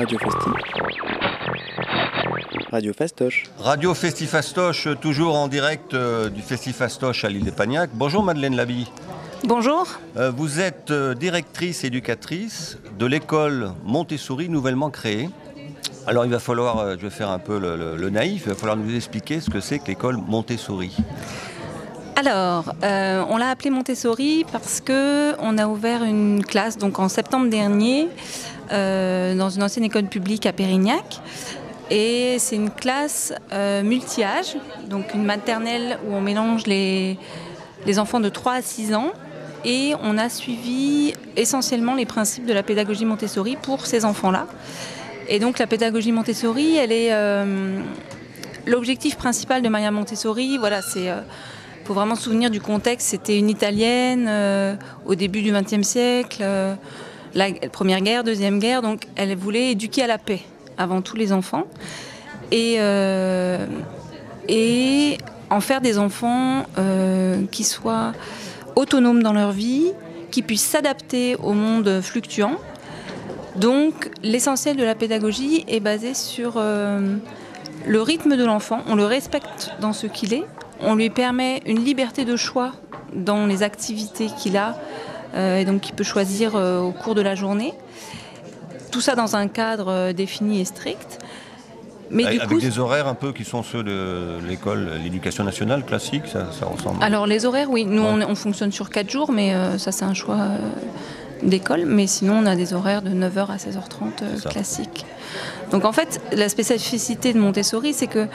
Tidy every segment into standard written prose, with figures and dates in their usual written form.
Radio Festi. Radio Fastoche. Radio Festifastoche, toujours en direct du Festifastoche à l'Île-d'Espagnac. Bonjour Madeleine Laby. Bonjour. Vous êtes directrice éducatrice de l'école Montessori nouvellement créée. Alors il va falloir, je vais faire un peu le naïf, il va falloir nous expliquer ce que c'est que l'école Montessori. Alors, on l'a appelée Montessori parce qu'on a ouvert une classe donc en septembre dernier dans une ancienne école publique à Pérignac. Et c'est une classe multi-âge, donc une maternelle où on mélange les enfants de 3 à 6 ans. Et on a suivi essentiellement les principes de la pédagogie Montessori pour ces enfants-là. Et donc la pédagogie Montessori, elle est l'objectif principal de Maria Montessori. Voilà, faut vraiment se souvenir du contexte. C'était une Italienne au début du XXe siècle, la Première Guerre, Deuxième Guerre. Donc elle voulait éduquer à la paix avant tous les enfants et en faire des enfants qui soient autonomes dans leur vie, qui puissent s'adapter au monde fluctuant. Donc l'essentiel de la pédagogie est basé sur le rythme de l'enfant. On le respecte dans ce qu'il est. On lui permet une liberté de choix dans les activités qu'il a et donc qu'il peut choisir au cours de la journée. Tout ça dans un cadre défini et strict. Mais avec des horaires un peu qui sont ceux de l'école, l'éducation nationale classique, ça ressemble. Alors les horaires, oui. Nous, on fonctionne sur 4 jours, mais ça c'est un choix d'école. Mais sinon, on a des horaires de 9h à 16h30 classiques. Donc en fait, la spécificité de Montessori, c'est que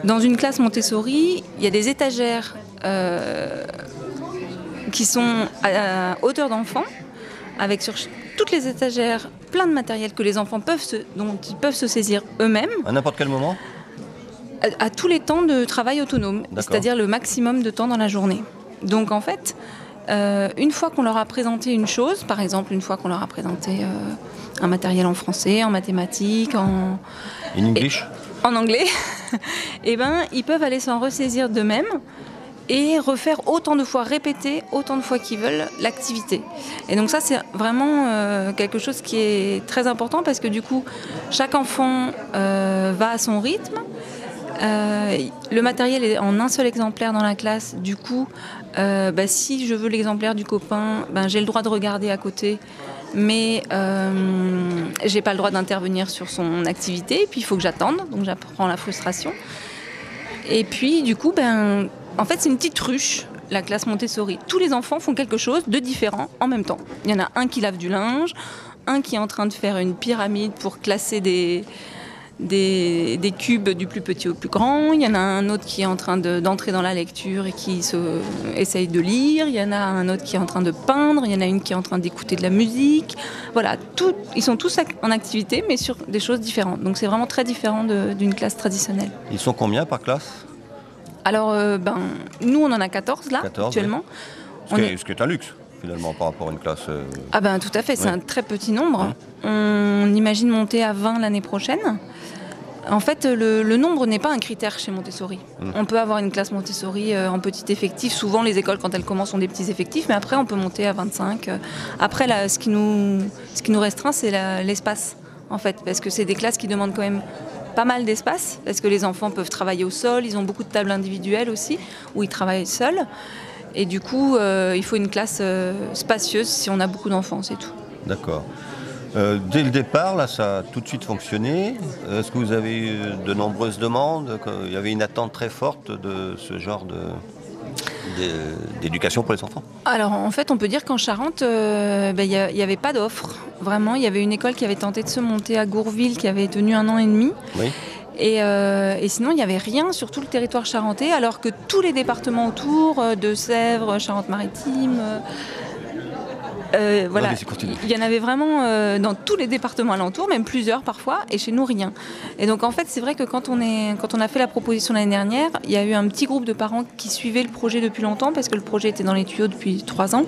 dans une classe Montessori, il y a des étagères qui sont à hauteur d'enfant, avec sur toutes les étagères plein de matériel que les enfants dont ils peuvent se saisir eux-mêmes. À n'importe quel moment ? À tous les temps de travail autonome, c'est-à-dire le maximum de temps dans la journée. Donc en fait, une fois qu'on leur a présenté une chose, par exemple une fois qu'on leur a présenté un matériel en français, en mathématiques, en anglais, et ben, ils peuvent aller s'en ressaisir d'eux-mêmes et refaire autant de fois, répéter autant de fois qu'ils veulent l'activité. Et donc ça, c'est vraiment quelque chose qui est très important parce que du coup, chaque enfant va à son rythme. Le matériel est en un seul exemplaire dans la classe. Du coup, si je veux l'exemplaire du copain, j'ai le droit de regarder à côté, mais j'ai pas le droit d'intervenir sur son activité. Et puis, il faut que j'attende, donc j'apprends la frustration. Et puis, du coup, en fait, c'est une petite ruche, la classe Montessori. Tous les enfants font quelque chose de différent en même temps. Il y en a un qui lave du linge, un qui est en train de faire une pyramide pour classer des cubes du plus petit au plus grand. Il y en a un autre qui est en train d'entrer dans la lecture et qui essaye de lire. Il y en a un autre qui est en train de peindre. Il y en a une qui est en train d'écouter de la musique. Voilà, ils sont tous en activité, mais sur des choses différentes. Donc c'est vraiment très différent d'une classe traditionnelle. Ils sont combien par classe ? Alors, nous, on en a 14 là, 14, actuellement. Oui. Ce qui est un luxe, finalement, par rapport à une classe... tout à fait, c'est un très petit nombre. On imagine monter à 20 l'année prochaine. En fait, le nombre n'est pas un critère chez Montessori. On peut avoir une classe Montessori en petit effectif. Souvent, les écoles, quand elles commencent, ont des petits effectifs, mais après, on peut monter à 25. Après, là, ce qui nous restreint, c'est l'espace, en fait, parce que c'est des classes qui demandent quand même pas mal d'espace, parce que les enfants peuvent travailler au sol, ils ont beaucoup de tables individuelles aussi, où ils travaillent seuls. Et du coup, il faut une classe spacieuse si on a beaucoup d'enfants, c'est tout. D'accord. Dès le départ, là, ça a tout de suite fonctionné. Est-ce que vous avez eu de nombreuses demandes ? Il y avait une attente très forte de ce genre d'éducation pour les enfants ? Alors en fait, on peut dire qu'en Charente, il n'y avait pas d'offre. Vraiment, il y avait une école qui avait tenté de se monter à Gourville, qui avait tenu 1 an et demi. Oui. Et sinon, il n'y avait rien sur tout le territoire charentais, alors que tous les départements autour, de Sèvres, Charente-Maritime... voilà, il y en avait vraiment dans tous les départements alentours, même plusieurs parfois, et chez nous rien. Et donc en fait c'est vrai que quand on a fait la proposition l'année dernière, il y a eu un petit groupe de parents qui suivaient le projet depuis longtemps parce que le projet était dans les tuyaux depuis 3 ans.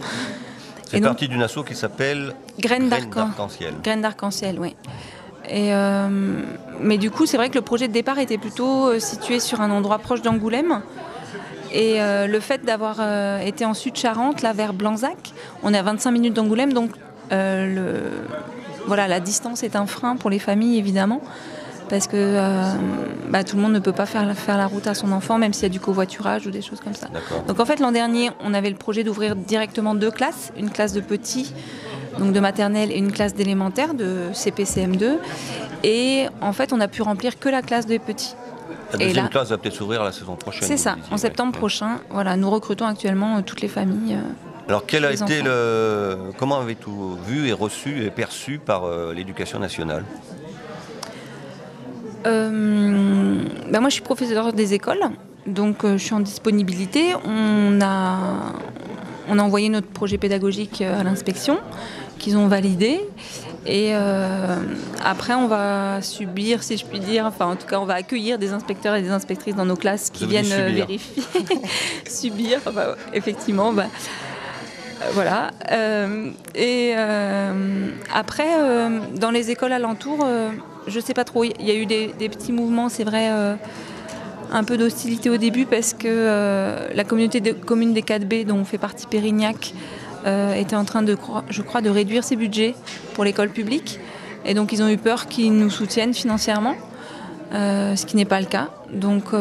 C'est parti d'une asso qui s'appelle Graines d'Arc-en-Ciel. Graines d'Arc-en-Ciel, oui. Mais du coup c'est vrai que le projet de départ était plutôt situé sur un endroit proche d'Angoulême. Et le fait d'avoir été en Sud-Charente, là vers Blanzac, on est à 25 minutes d'Angoulême, donc voilà, la distance est un frein pour les familles, évidemment, parce que tout le monde ne peut pas faire la route à son enfant, même s'il y a du covoiturage ou des choses comme ça. Donc en fait, l'an dernier, on avait le projet d'ouvrir directement 2 classes, une classe de petits, donc de maternelle, et une classe d'élémentaire, de CP-CM2. Et en fait, on a pu remplir que la classe des petits. La deuxième classe va peut-être s'ouvrir la saison prochaine. C'est ça, en septembre prochain. Voilà, nous recrutons actuellement toutes les familles. Alors, comment avez-vous vu et reçu et perçu par l'Éducation nationale ? Moi, je suis professeure des écoles, donc je suis en disponibilité. On a envoyé notre projet pédagogique à l'inspection, qu'ils ont validé. Et après, on va subir, si je puis dire, enfin en tout cas, on va accueillir des inspecteurs et des inspectrices dans nos classes qui viennent vérifier, subir, effectivement. Voilà. Après, dans les écoles alentours, je ne sais pas trop. Il y a eu des petits mouvements, c'est vrai, un peu d'hostilité au début parce que la communauté de communes des 4B, dont fait partie Pérignac, était en train je crois, de réduire ses budgets pour l'école publique. Et donc, ils ont eu peur qu'ils nous soutiennent financièrement, ce qui n'est pas le cas. Donc,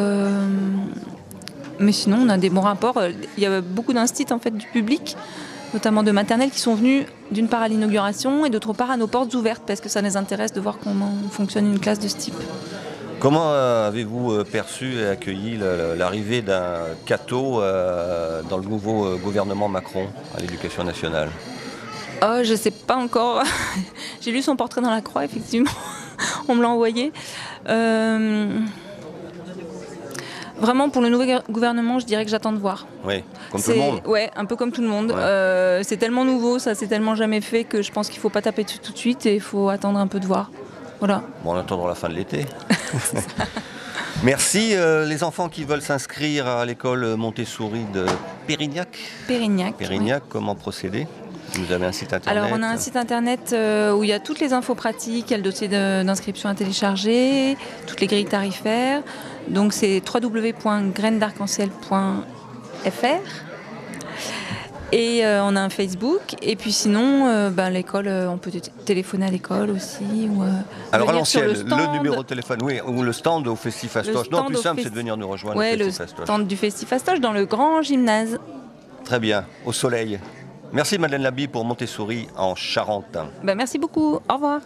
mais sinon, on a des bons rapports. Il y a beaucoup d'instituts en fait, du public, notamment de maternelle, qui sont venus d'une part à l'inauguration et d'autre part à nos portes ouvertes, parce que ça les intéresse de voir comment fonctionne une classe de ce type. Comment avez-vous perçu et accueilli l'arrivée d'un Cateau dans le nouveau gouvernement Macron à l'Éducation nationale ? Je ne sais pas encore. J'ai lu son portrait dans la Croix, effectivement. On me l'a envoyé. Vraiment, pour le nouveau gouvernement, je dirais que j'attends de voir. Oui, comme tout le monde. Oui, un peu comme tout le monde. Ouais. C'est tellement nouveau, ça s'est tellement jamais fait que je pense qu'il ne faut pas taper dessus tout de suite et il faut attendre un peu de voir. Voilà. Bon, en attendant la fin de l'été. Merci. Les enfants qui veulent s'inscrire à l'école Montessori de Pérignac. Pérignac, oui. Comment procéder ? Vous avez un site internet ? Alors, on a un site internet où il y a toutes les infos pratiques, il y a le dossier d'inscription à télécharger, toutes les grilles tarifaires. Donc, c'est www.grainesdarc-en-ciel.fr. Et on a un Facebook. Et puis sinon, l'école, on peut téléphoner à l'école aussi. Alors à l'ancienne, le numéro de téléphone, oui, ou le stand au Festifastoche. Non, le plus simple, c'est de venir nous rejoindre au Festifastoche. Le stand du Festifastoche dans le grand gymnase. Très bien, au soleil. Merci Madeleine Laby pour Montessori en Charente. Merci beaucoup, au revoir.